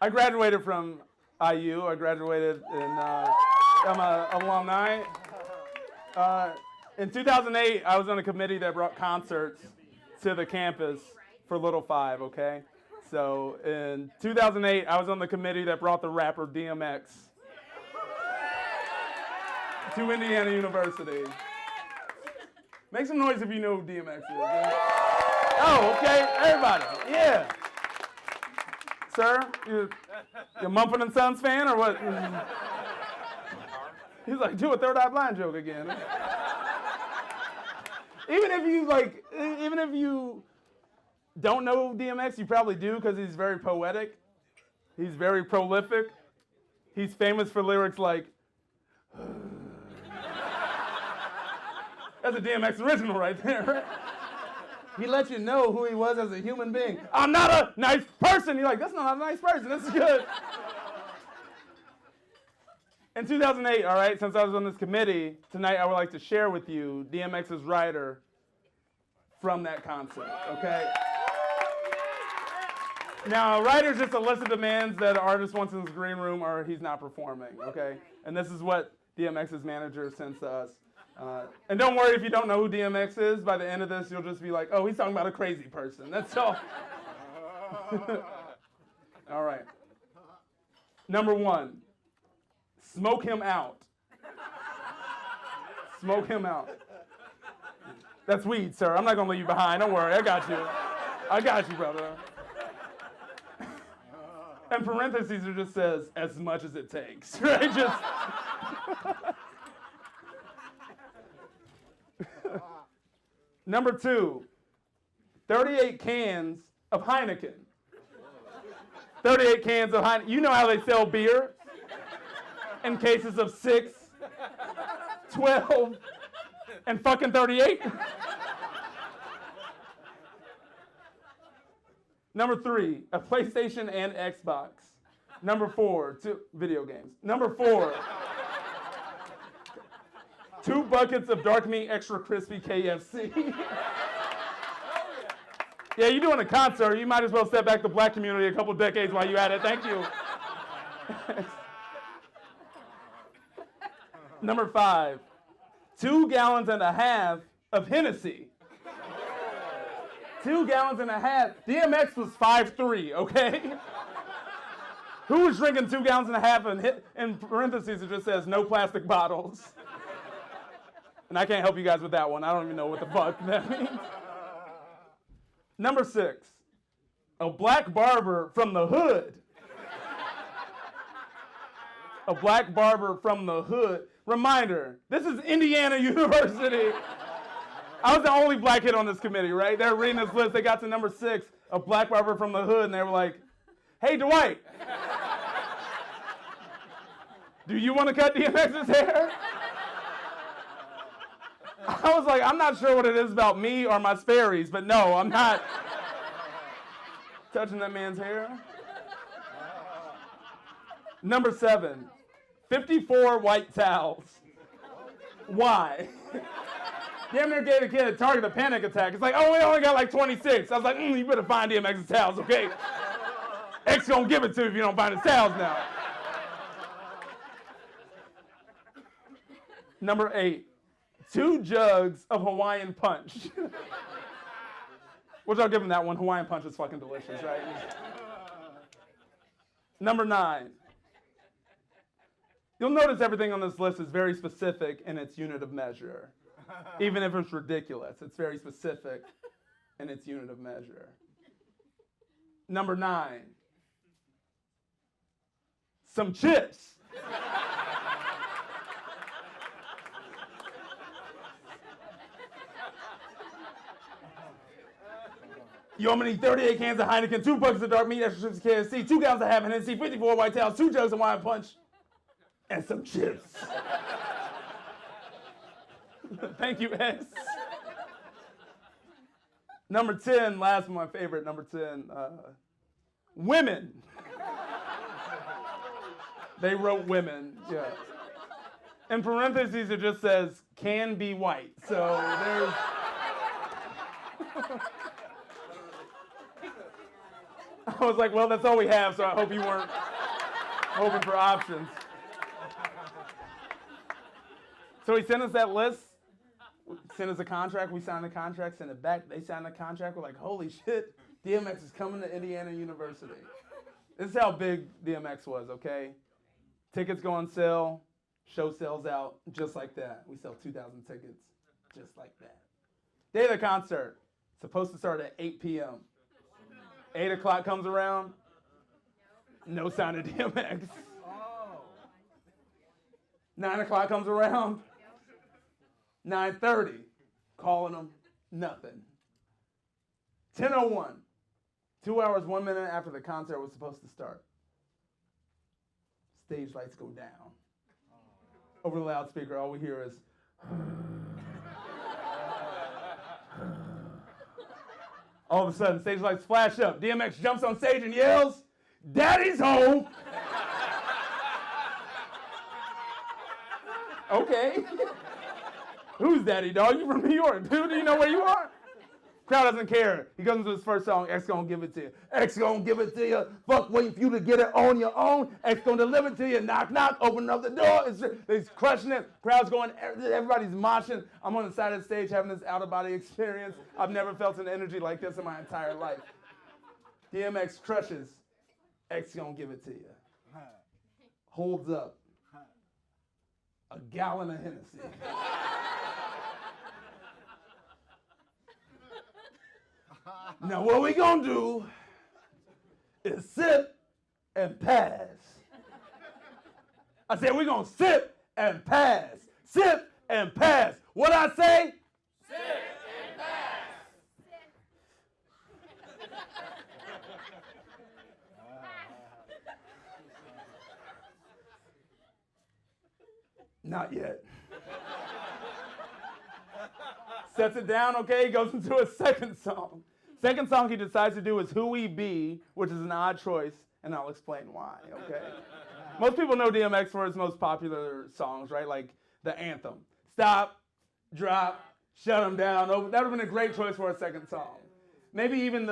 I graduated from IU. I graduated I'm an alumni. In 2008, I was on a committee that brought concerts to the campus for Little Five, okay? So in 2008, I was on the committee that brought the rapper DMX to Indiana University. Make some noise if you know who DMX is. Oh, okay, everybody, yeah. Sir, you're Mumford and Sons fan or what? He's like, do a Third Eye Blind joke again. Even if you don't know DMX, you probably do because he's very poetic. He's very prolific. He's famous for lyrics like, that's a DMX original right there. He let you know who he was as a human being. I'm not a nice person. You're like, that's not a nice person. This is good. In 2008, all right, since I was on this committee, tonight I would like to share with you DMX's rider from that concert, okay? Now, a rider's just a list of demands that an artist wants in his green room or he's not performing, okay? And this is what DMX's manager sends to us. And don't worry if you don't know who DMX is. By the end of this, you'll just be like, oh, he's talking about a crazy person. That's all. All right. Number 1, smoke him out. Smoke him out. That's weed, sir. I'm not going to leave you behind. Don't worry. I got you. I got you, brother. And parentheses, it just says, as much as it takes. Right? Just... Number 2, 38 cans of Heineken. 38 cans of Heineken. You know how they sell beer in cases of 6, 12, and fucking 38? Number 3, a PlayStation and Xbox. Number 4, 2 video games. Number 4, 2 buckets of dark meat extra crispy KFC. Yeah, you're doing a concert. You might as well set back the black community a couple decades while you're at it. Thank you. Number 5, 2.5 gallons of Hennessy. 2.5 gallons. DMX was 5'3", okay? Who was drinking 2.5 gallons and in parentheses it just says no plastic bottles. And I can't help you guys with that one. I don't even know what the fuck that means. Number 6, a black barber from the hood. A black barber from the hood. Reminder, this is Indiana University. I was the only black kid on this committee, right? They're reading this list. They got to number 6, a black barber from the hood, and they were like, hey, Dwight, do you want to cut DMX's hair? I was like, I'm not sure what it is about me or my Sperry's, but no, I'm not touching that man's hair. Number 7, 54 white towels. Why? Damn near gave a kid a target a panic attack. It's like, oh, we only got like 26. I was like, you better find DMX's towels, okay? X gonna give it to you if you don't find his towels now. Number 8, 2 jugs of Hawaiian Punch. Which I'll give him that one. Hawaiian Punch is fucking delicious, right? Number 9. You'll notice everything on this list is very specific in its unit of measure. Even if it's ridiculous, it's very specific in its unit of measure. Number 9. Some chips. You want me to need 38 cans of Heineken, 2 buckets of dark meat, extra chips of KFC, 2 gallons of Hennessy, 54 white towels, 2 jugs of wine punch, and some chips. Thank you, X. Number 10, last one, my favorite, number 10. Women. They wrote women, yeah. In parentheses, it just says, can be white. So there's... I was like, well, that's all we have, so I hope you weren't hoping for options. So he sent us that list, sent us a contract, we signed the contract, sent it back, they signed the contract, we're like, holy shit, DMX is coming to Indiana University. This is how big DMX was, okay? Tickets go on sale, show sells out, just like that. We sell 2,000 tickets, just like that. Day of the concert, supposed to start at 8 p.m. 8 o'clock comes around, no sign of DMX. 9 o'clock comes around, 9:30, calling him, nothing. 10:01, 2 hours, 1 minute after the concert was supposed to start. Stage lights go down. Over the loudspeaker, all we hear is, all of a sudden, stage lights flash up. DMX jumps on stage and yells, "Daddy's home!" Okay. Who's daddy, dog? You from New York, dude? Do you know where you are? Crowd doesn't care. He goes into his first song, X gonna give it to you. X gonna give it to you. Fuck waiting for you to get it on your own. X gonna deliver it to you. Knock, knock, open up the door. He's crushing it. Crowd's going, everybody's moshing. I'm on the side of the stage having this out-of-body experience. I've never felt an energy like this in my entire life. DMX crushes. X gonna give it to you. Holds up a gallon of Hennessy. Now what we gonna do is sip and pass. I said we gonna sip and pass. Sip and pass. What I say? Sip and pass. Not yet. Sets it down, okay, goes into a second song. Second song he decides to do is Who We Be, which is an odd choice, and I'll explain why, okay? Most people know DMX for his most popular songs, right? Like the anthem. Stop, drop, shut him down. That would have been a great choice for a second song. Maybe even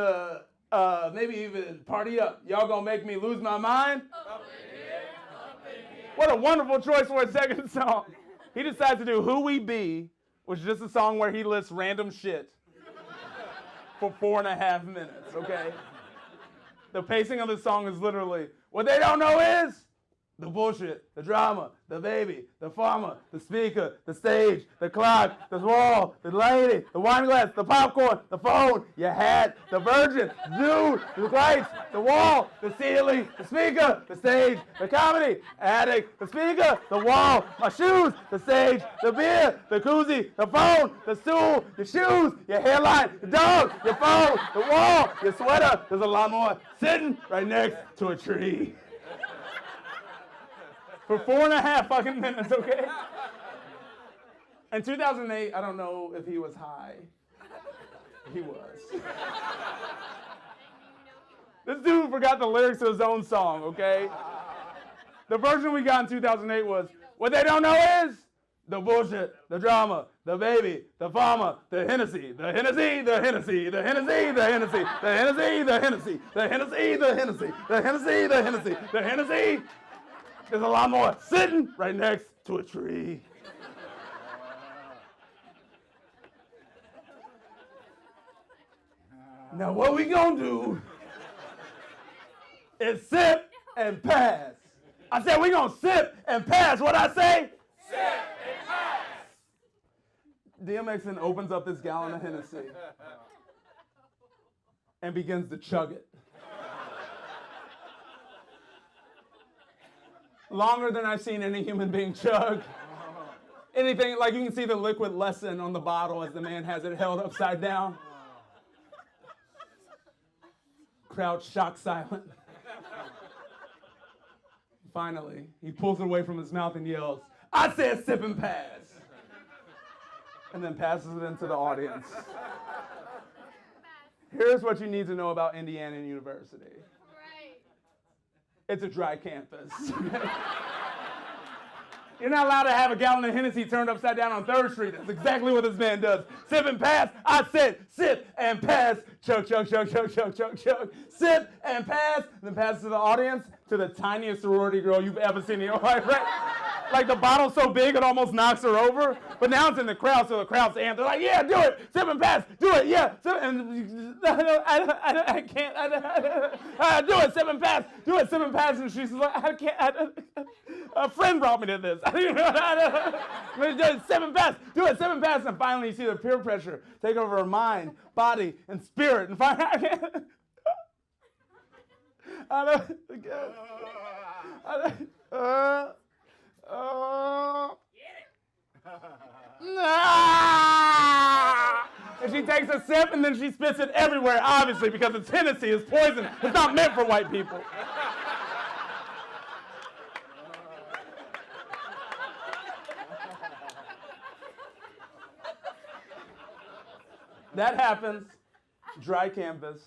Party Up. Y'all gonna make me lose my mind? Up in here, up in here. What a wonderful choice for a second song. He decides to do Who We Be, which is just a song where he lists random shit for 4.5 minutes, okay? The pacing of the song is literally, what they don't know is the bullshit, the drama, the baby, the farmer, the speaker, the stage, the clock, the wall, the lady, the wine glass, the popcorn, the phone, your hat, the virgin, dude, the lights, the wall, the ceiling, the speaker, the stage, the comedy, attic, the speaker, the wall, my shoes, the stage, the beer, the koozie, the phone, the stool, your shoes, your hairline, the dog, your phone, the wall, your sweater. There's a lawnmower sitting right next to a tree. For 4.5 fucking minutes, okay? In 2008, I don't know if he was high. He was. This dude forgot the lyrics to his own song, okay? The version we got in 2008 was, what they don't know is the bullshit, the drama, the baby, the farmer, the Hennessy, the Hennessy, the Hennessy, the Hennessy, the Hennessy, the Hennessy, the Hennessy, the Hennessy, the Hennessy, the Hennessy, the Hennessy, the Hennessy. There's a lawnmower sitting right next to a tree. Now what we gonna do is sip and pass. I said we gonna sip and pass. What I say? Sip and pass. DMX then opens up this gallon of Hennessy and begins to chug it. Longer than I've seen any human being chug. Anything, like you can see the liquid lesson on the bottle as the man has it held upside down. Crowd shocked silent. Finally, he pulls it away from his mouth and yells, I said sip and pass. And then passes it into the audience. Here's what you need to know about Indiana University. It's a dry campus. You're not allowed to have a gallon of Hennessy turned upside down on 3rd Street. That's exactly what this man does. Sip and pass. I said sip and pass. Chug, chug, chug, chug, chug, chug, chug. Sip and pass. Then pass to the audience, to the tiniest sorority girl you've ever seen in your life, right? Like the bottle's so big it almost knocks her over. But now it's in the crowd, so the crowd's amped. They're like, yeah, do it. Sip and pass. Do it. Yeah. And I can't. Do it. Sip and pass. Do it. Sip and pass. And she's like, I can't. A friend brought me to this. Sip and pass. Do it. Sip and pass. And finally you see the peer pressure take over her mind, body, and spirit. And finally, and she takes a sip and then she spits it everywhere, obviously, because it's Hennessy, it's poison. It's not meant for white people. That happens, dry campus,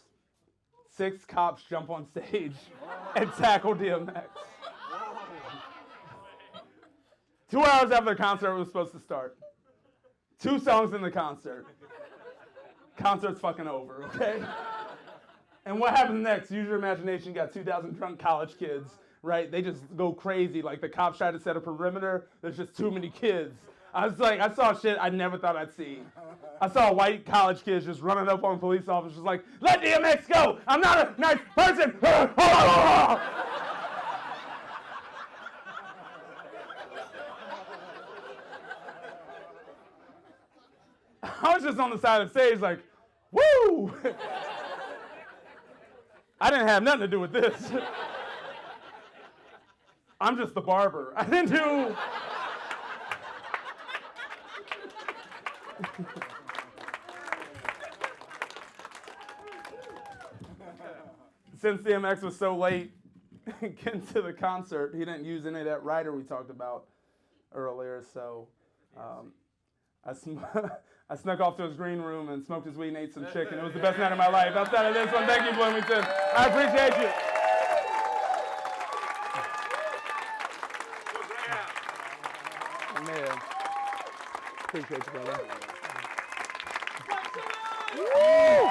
6 cops jump on stage and tackle DMX. 2 hours after the concert was supposed to start. 2 songs in the concert. Concert's fucking over, okay? And what happens next? Use your imagination. You got 2,000 drunk college kids, right? They just go crazy. Like the cops try to set a perimeter. There's just too many kids. I saw shit I never thought I'd see. I saw white college kids just running up on police officers like, let DMX go! I'm not a nice person! I was just on the side of the stage like, woo! I didn't have nothing to do with this. I'm just the barber. I didn't do... Since DMX was so late getting to the concert, he didn't use any of that writer we talked about earlier, so I snuck off to his green room and smoked his weed and ate some chicken. It was the best night of my life. Outside of this one, thank you, Bloomington. I appreciate you. Man. Appreciate you, brother. Woo!